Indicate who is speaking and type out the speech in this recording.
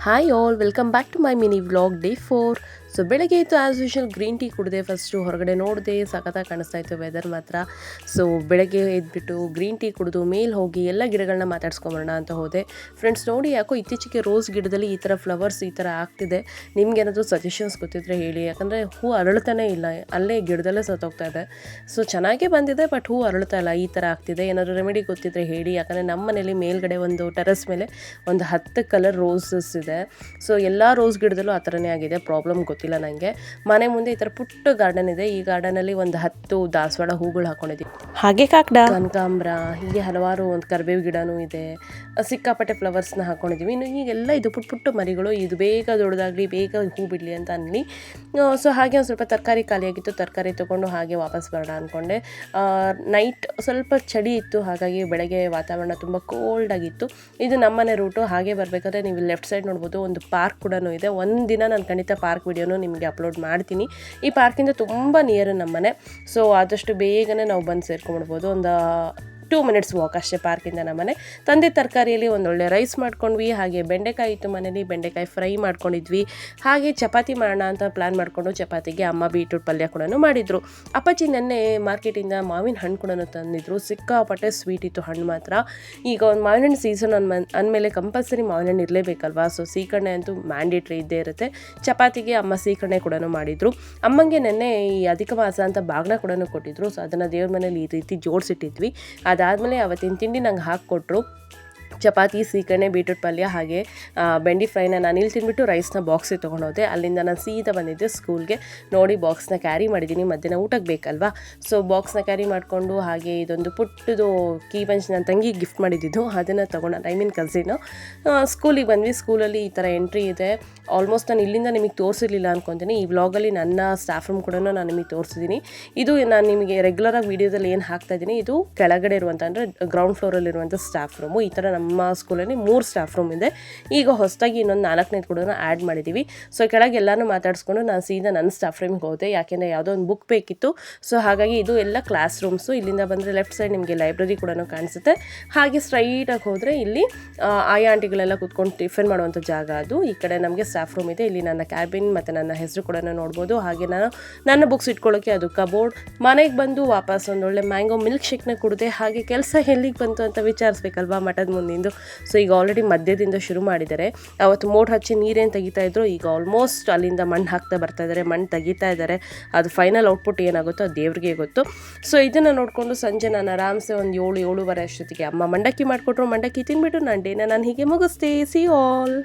Speaker 1: Hi all, welcome back to my mini vlog day 4. So ಬೆಳಗ್ಗೆ ಇತ್ತು as usual green tea ಕುಡಿದೆ. First ಹೊರಗಡೆ ನೋಡಿದೆ, ಸಖತ್ತಾಗಿ ಕಾಣಿಸ್ತಾ ಇತ್ತು ವೆದರ್ ಮಾತ್ರ. ಸೊ ಬೆಳಗ್ಗೆ ಎದ್ಬಿಟ್ಟು ಗ್ರೀನ್ ಟೀ ಕುಡಿದು ಮೇಲೆ ಹೋಗಿ ಎಲ್ಲ ಗಿಡಗಳನ್ನ ಮಾತಾಡ್ಸ್ಕೊಂಬರೋಣ ಅಂತ ಹೋದೆ. ಫ್ರೆಂಡ್ಸ್ ನೋಡಿ, ಯಾಕೋ ಇತ್ತೀಚೆಗೆ ರೋಸ್ ಗಿಡದಲ್ಲಿ ಈ ಥರ ಫ್ಲವರ್ಸ್ ಈ ಥರ ಆಗ್ತಿದೆ. ನಿಮ್ಗೇನಾದರೂ ಸಜೆಷನ್ಸ್ ಗೊತ್ತಿದ್ರೆ ಹೇಳಿ, ಯಾಕಂದರೆ ಹೂ ಅರಳ್ತಾನೆ ಇಲ್ಲ, ಅಲ್ಲೇ ಗಿಡದಲ್ಲೇ ಸತ್ತೋಗ್ತಾ ಇದೆ. ಸೊ ಚೆನ್ನಾಗೇ ಬಂದಿದೆ, ಬಟ್ ಹೂ ಅರಳ್ತಾ ಇಲ್ಲ, ಈ ಥರ ಆಗ್ತಿದೆ. ಏನಾದರೂ ರೆಮಿಡಿ ಗೊತ್ತಿದ್ರೆ ಹೇಳಿ, ಯಾಕಂದರೆ ನಮ್ಮ ಮನೇಲಿ ಮೇಲ್ಗಡೆ ಒಂದು ಟೆರೆಸ್ ಮೇಲೆ ಒಂದು 10 ಕಲರ್ ರೋಸಸ್ ಇದೆ. ಸೊ ಎಲ್ಲ ರೋಸ್ ಗಿಡದಲ್ಲೂ ಆ ಥರನೇ ಆಗಿದೆ. ಪ್ರಾಬ್ಲಮ್ ಗೊತ್ತಿಲ್ಲ ನನಗೆ. ಮನೆ ಮುಂದೆ ಈ ಥರ ಪುಟ್ಟ ಗಾರ್ಡನ್ ಇದೆ. ಈ ಗಾರ್ಡನಲ್ಲಿ ಒಂದು 10 ದಾಸವಾಳ ಹೂಗಳು ಹಾಕೊಂಡಿದ್ದೀವಿ, ಹಾಗೆ ಕನಕಾಂಬ್ರ, ಹೀಗೆ ಹಲವಾರು ಒಂದು ಕರಿಬೇವು ಗಿಡನೂ ಇದೆ. ಸಿಕ್ಕಾಪಟ್ಟೆ ಫ್ಲವರ್ಸ್ನ ಹಾಕೊಂಡಿದ್ದೀವಿ. ಇನ್ನು ಹೀಗೆಲ್ಲ ಇದು ಪುಟ್ಟ ಮರಿಗಳು, ಇದು ಬೇಗ ದೊಡ್ಡದಾಗಲಿ, ಬೇಗ ಹೂ ಬಿಡಲಿ ಅಂತ ಅನ್ನಿ. ಸೊ ಹಾಗೆ ಒಂದು ಸ್ವಲ್ಪ ತರಕಾರಿ ಖಾಲಿಯಾಗಿತ್ತು, ತರಕಾರಿ ತೊಗೊಂಡು ಹಾಗೆ ವಾಪಸ್ ಬರೋಣ ಅಂದ್ಕೊಂಡೆ. ನೈಟ್ ಸ್ವಲ್ಪ ಚಳಿ ಇತ್ತು, ಹಾಗಾಗಿ ಬೆಳಗ್ಗೆ ವಾತಾವರಣ ತುಂಬ ಕೋಲ್ಡ್ ಆಗಿತ್ತು. ಇದು ನಮ್ಮನೆ ರೂಟು. ಹಾಗೆ ಬರಬೇಕಾದ್ರೆ ನೀವು ಲೆಫ್ಟ್ ಸೈಡ್ ನೋಡ್ಬೋದು, ಒಂದು ಪಾರ್ಕ್ ಕೂಡ ಇದೆ. ಒಂದು ದಿನ ನಾನು ಖಂಡಿತ ಪಾರ್ಕ್ ವಿಡಿಯೋನು ನಿಮಗೆ ಅಪ್ಲೋಡ್ ಮಾಡ್ತೀನಿ. ಈ ಪಾರ್ಕಿಂದ ತುಂಬ ನಿಯರ್ ನಮ್ಮನೆ. ಸೊ ಆದಷ್ಟು ಬೇಗನೆ ನಾವು ಬಂದು ಸೇರ್ಕೊಂಡ್ಬಿಡ್ಬೋದು. ಒಂದು 2 ಮಿನಿಟ್ಸ್ ವಾಕ್ ಅಷ್ಟೇ ಪಾರ್ಕಿಂದ ನಮ್ಮನೆ. ತಂದೆ ತರಕಾರಿಯಲ್ಲಿ ಒಂದೊಳ್ಳೆ ರೈಸ್ ಮಾಡ್ಕೊಂಡ್ವಿ. ಹಾಗೆ ಬೆಂಡೆಕಾಯಿ ಇತ್ತು ಮನೇಲಿ, ಬೆಂಡೆಕಾಯಿ ಫ್ರೈ ಮಾಡ್ಕೊಂಡಿದ್ವಿ. ಹಾಗೆ ಚಪಾತಿ ಮಾಡೋಣ ಅಂತ ಪ್ಲ್ಯಾನ್ ಮಾಡಿಕೊಂಡು ಚಪಾತಿಗೆ ಅಮ್ಮ ಬೀಟ್ರೂಟ್ ಪಲ್ಯ ಕೂಡ ಮಾಡಿದರು. ಅಪ್ಪಾಜಿ ನೆನ್ನೆ ಮಾರ್ಕೆಟಿಂದ ಮಾವಿನ ಹಣ್ಣು ಕೂಡ ತಂದಿದ್ರು. ಸಿಕ್ಕಾಪಟ್ಟೆ ಸ್ವೀಟ್ ಇತ್ತು ಹಣ್ಣು ಮಾತ್ರ. ಈಗ ಒಂದು ಮಾವಿನ ಹಣ್ಣು ಸೀಸನ್ ಅಂದಮೇಲೆ ಕಂಪಲ್ಸರಿ ಮಾವಿನ ಹಣ್ಣು ಇರಲೇಬೇಕಲ್ವಾ. ಸೊ ಸೀಕರಣೆ ಅಂತೂ ಮ್ಯಾಂಡೇಟ್ರಿ ಇದ್ದೇ ಇರುತ್ತೆ. ಚಪಾತಿಗೆ ಅಮ್ಮ ಸೀಕರಣೆ ಕೂಡ ಮಾಡಿದರು. ಅಮ್ಮಂಗೆ ನೆನ್ನೆ ಈ ಅಧಿಕ ಮಾಸ ಅಂತ ಬಾಗ್ನ ಕೂಡ ಕೊಟ್ಟಿದ್ರು. ಸೊ ಅದನ್ನು ದೇವ್ರ ಮನೇಲಿ ಈ ರೀತಿ ಜೋಡಿಸಿಟ್ಟಿದ್ವಿ. ಅದಾದಮೇಲೆ ಅವತ್ತಿನ ತಿಂಡಿ ನಂಗೆ ಹಾಕ್ಕೊಟ್ರು. ಚಪಾತಿ, ಸೀಕರಣೆ, ಬೀಟ್ರೂಟ್ ಪಲ್ಯ, ಹಾಗೆ ಬೆಂಡಿ ಫ್ರೈನ ನಾನು ಇಲ್ಲಿ ತಿಂದ್ಬಿಟ್ಟು ರೈಸ್ನ ಬಾಕ್ಸಿಗೆ ತೊಗೊಂಡೋದೆ. ಅಲ್ಲಿಂದ ನಾನು ಸೀದಾ ಬಂದಿದ್ದೆ ಸ್ಕೂಲ್ಗೆ. ನೋಡಿ, ಬಾಕ್ಸ್ನ ಕ್ಯಾರಿ ಮಾಡಿದ್ದೀನಿ, ಮಧ್ಯಾಹ್ನ ಊಟಕ್ಕೆ ಬೇಕಲ್ವಾ. ಸೊ ಬಾಕ್ಸ್ನ ಕ್ಯಾರಿ ಮಾಡಿಕೊಂಡು ಹಾಗೆ ಇದೊಂದು ಪುಟ್ಟದು ಕೀ ಬಂಚ್ ನನ್ನ ತಂಗಿ ಗಿಫ್ಟ್ ಮಾಡಿದ್ದು, ಅದನ್ನು ತೊಗೊಂಡು, ಐ ಮೀನ್ ಕಸಿನು. ಸ್ಕೂಲಿಗೆ ಬಂದ್ವಿ. ಸ್ಕೂಲಲ್ಲಿ ಈ ಥರ ಎಂಟ್ರಿ ಇದೆ. ಆಲ್ಮೋಸ್ಟ್ ನಾನು ಇಲ್ಲಿಂದ ನಿಮಗೆ ತೋರಿಸಿರ್ಲಿಲ್ಲ ಅಂದ್ಕೊತೀನಿ. ಈ ವ್ಲಾಗಲ್ಲಿ ನನ್ನ ಸ್ಟಾಫ್ ರೂಮ್ ಕೂಡ ನಾನು ನಿಮಗೆ ತೋರಿಸಿದ್ದೀನಿ. ಇದು ನಾನು ನಿಮಗೆ ರೆಗ್ಯುಲರಾಗಿ ವೀಡಿಯೋದಲ್ಲಿ ಏನು ಹಾಕ್ತಾಯಿದ್ದೀನಿ, ಇದು ಕೆಳಗಡೆ ಇರುವಂಥ, ಅಂದರೆ ಗ್ರೌಂಡ್ ಫ್ಲೋರಲ್ಲಿರುವಂಥ ಸ್ಟಾಫ್ ರೂಮು. ಈ ಥರ ನಮ್ಮ ಸ್ಕೂಲಲ್ಲಿ 3 ಸ್ಟಾಫ್ ರೂಮ್ ಇದೆ. ಈಗ ಹೊಸದಾಗಿ ಇನ್ನೊಂದು 4ನೇದು ಕೂಡ ಆ್ಯಡ್ ಮಾಡಿದ್ದೀವಿ. ಸೊ ಕೆಳಗೆ ಎಲ್ಲನೂ ಮಾತಾಡಿಸ್ಕೊಂಡು ನಾನು ಸೀದಾ ನನ್ನ ಸ್ಟಾಫ್ ರೂಮಿಗೆ ಹೋದೆ. ಯಾಕೆಂದರೆ ಯಾವುದೋ ಒಂದು ಬುಕ್ ಬೇಕಿತ್ತು. ಸೊ ಹಾಗಾಗಿ ಇದು ಎಲ್ಲ ಕ್ಲಾಸ್ ರೂಮ್ಸು. ಇಲ್ಲಿಂದ ಬಂದರೆ ಲೆಫ್ಟ್ ಸೈಡ್ ನಿಮಗೆ ಲೈಬ್ರರಿ ಕೂಡ ಕಾಣಿಸುತ್ತೆ. ಹಾಗೆ ಸ್ಟ್ರೈಟಾಗಿ ಹೋದರೆ ಇಲ್ಲಿ ಆಯಾ ಆಂಟಿಗಳೆಲ್ಲ ಕೂತ್ಕೊಂಡು ಟಿಫನ್ ಮಾಡುವಂಥ ಜಾಗ ಅದು. ಈ ಕಡೆ ನಮಗೆ ಸ್ಟಾಫ್ ರೂಮ್ ಇದೆ. ಇಲ್ಲಿ ನನ್ನ ಕ್ಯಾಬಿನ್ ಮತ್ತು ನನ್ನ ಹೆಸರು ಕೂಡ ನೋಡ್ಬೋದು. ಹಾಗೆ ನಾನು ನನ್ನ ಬುಕ್ಸ್ ಇಟ್ಕೊಳ್ಳೋಕ್ಕೆ ಅದು ಕಬೋರ್ಡ್. ಮನೆಗೆ ಬಂದು ವಾಪಸ್ ಒಂದೊಳ್ಳೆ ಮ್ಯಾಂಗೋ ಮಿಲ್ಕ್ ಶೇಕ್ನ ಕುಡಿದೆ. ಹಾಗೆ ಕೆಲಸ ಎಲ್ಲಿಗೆ ಬಂತು ಅಂತ ವಿಚಾರಿಸ್ಬೇಕಲ್ವಾ ಮಠದ ಮುಂದಿಂದು. ಸೊ ಈಗ ಆಲ್ರೆಡಿ ಮಧ್ಯದಿಂದ ಶುರು ಮಾಡಿದ್ದಾರೆ. ಅವತ್ತು ಮೋಡ್ ಹಚ್ಚಿ ನೀರೇನು ತೆಗಿತಾ ಇದ್ರು, ಈಗ ಆಲ್ಮೋಸ್ಟ್ ಅಲ್ಲಿಂದ ಮಣ್ಣು ಹಾಕ್ತಾ ಬರ್ತಾ ಇದ್ದಾರೆ, ಮಣ್ಣು ತೆಗಿತಾ ಇದ್ದಾರೆ. ಅದು ಫೈನಲ್ ಔಟ್ಪುಟ್ ಏನಾಗುತ್ತೋ ಅದು ದೇವ್ರಿಗೆ ಗೊತ್ತು. ಸೊ ಇದನ್ನು ನೋಡಿಕೊಂಡು ಸಂಜೆ ನಾನು ಆರಾಮ್ಸೆ ಒಂದು 7-7:30 ಅಷ್ಟೊತ್ತಿಗೆ ಅಮ್ಮ ಮಂಡಕ್ಕಿ ಮಾಡಿಕೊಟ್ರು. ಮಂಡಕ್ಕಿ ತಿಂದ್ಬಿಟ್ಟು ನಾನು ಡೇನ ನಾನು ಹೀಗೆ ಮುಗಿಸ್ದೆ. C all.